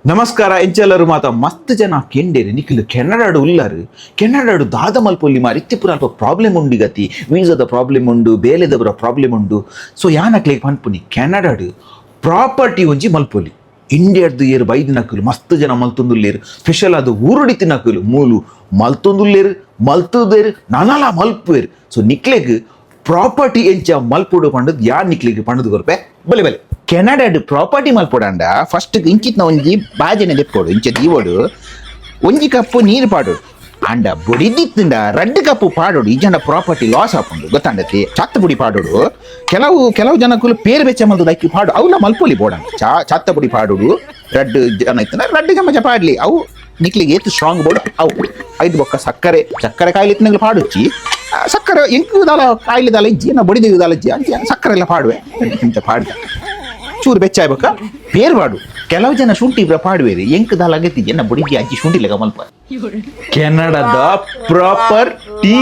ನಮಸ್ಕಾರ ಎಂಚೆಲ್ಲರೂ ಮಾತ ಮಸ್ತ್ ಜನ ಕೆಂಡೇರಿ ನಿಖಿಲ್ ಕೆನಡಾಡು ಉಲ್ಲಾರು ಕೆನಡಾಡು ದಾದ ಮಲ್ಪೊಲ್ಲಿ ಮಾರಿ ಇತ್ತಿಪುರ ಅಲ್ಪ ಪ್ರಾಬ್ಲಮ್ ಉಂಡು ಗತಿ ವೀಸಾದ ಪ್ರಾಬ್ಲಮ್ ಉಂಡು ಬೇಲೆದವರ ಪ್ರಾಬ್ಲಮ್ ಉಂಡು ಸೊ ಯಾನಕ್ಲೆಗ್ ಪನ್ಪುನಿ ಕೆನಡಾಡು ಪ್ರಾಪರ್ಟಿ ಒಂಜಿ ಮಲ್ಪೊಲಿ ಇಂಡಿಯಾಡ್ದು ಏರು ಬೈದು ನಕಲು ಮಸ್ತ್ ಜನ ಮಲ್ತೊಂದುಲ್ಲೇರು ಸ್ಪೆಷಲ್ ಅದು ಊರುಡಿತಿ ನಕಲು ಮೂಲು ಮಲ್ತೊಂದುಲ್ಲೇರು ಮಲ್ತುದೇರು ನನಲ ಮಲ್ಪುವೆರು ಸೊ ನಿಕ್ಲೆಗ್ ಪ್ರಾಪರ್ಟಿ ಎಂಚ ಮಲ್ಪೊಡು ಪಂಡದ್ ಯಾ ನಿಕ್ಲೆಗ್ ಪಂಡದು ಕೊರ್ಪೆ ಬಲೆ ಬಲೆ ಕೆನಡಾಡ್ ಪ್ರಾಪರ್ಟಿ ಮಲ್ಪೊಡಂಡ ಫಸ್ಟ್ ಇಂಚಿತ್ನ ಒಂಜಿ ಬಾಜೆನೆ ದೆಪ್ಪೊಡು ಇಂಚ ದೀವೋಡು ಒಂಜಿ ಕಪ್ಪು ನೀರು ಪಾಡೋಡು ಅಂಡ ಬೊಡಿದಿತ್ತಿಂದ ರಡ್ಡು ಕಪ್ಪು ಪಾಡೋಡು ಈಜಂಡ ಪ್ರಾಪರ್ಟಿ ಲಾಸ್ ಆಪುಂಡು ಗೊತ್ತಾಂಡತಿ ಚತ್ತ ಬುಡಿ ಪಾಡೋಡು ಕೆಲವು ಜನಕ್ಕೂ ಪೇರು ಬೆಚ್ಚ ಮಲ್ದು ದಕ್ಕಿ ಪಾಡು ಅವನ್ನ ಮಲ್ಪೊಲಿ ಬೋಡಂಡ ಚತ್ತ ಬುಡಿ ಪಾಡೋಡು ರಡ್ಡು ಜನ ಇತ್ತಂದ್ರೆ ರಡ್ಡು ಗಮಜ ಪಾಡ್ಲಿ ಅವು ನಿಕ್ಲಿಗೆ ಏತು ಸ್ಟ್ರಾಂಗ್ ಬೋರ್ಡ್ ಅವು ಐದು ಬೊಕ್ಕ ಸಕ್ಕರೆ ಕಾಯಿಲೆ ಇತ್ತಿನಗಳು ಪಾಡುಚ್ಚಿ ಸಕ್ಕರೆ ಎಂಕು ದಾಲ ಕಾಯಿಲೆ ದಾಲ ಇಜ್ಜಿ ನಾ ಬಡಿದೇವಿ ದಾಲ ಇಜ್ಜಿ ಅಂತ ಸಕ್ಕರೆ ಎಲ್ಲ ಪಾಡುವೆ ಇಂಚ ಪಾಡ್ದ ಚೂರು ಬೆಚ್ಚಾಯ್ಬೇಕ ಪೇರು ಪಾಡು ಕೆಲವು ಜನ ಶುಂಠಿ ಪಾಡುವೇರಿ ಎಂಕ್ ದಾಲ ಆಗೈತಿ ಎನ್ನ ಬಡಿದಿ ಅಜ್ಜಿ ಶುಂಠಿ ಲೆಗ ಮಲ್ಪ ಕೆನಡಾದ ಪ್ರಾಪರ್ಟಿ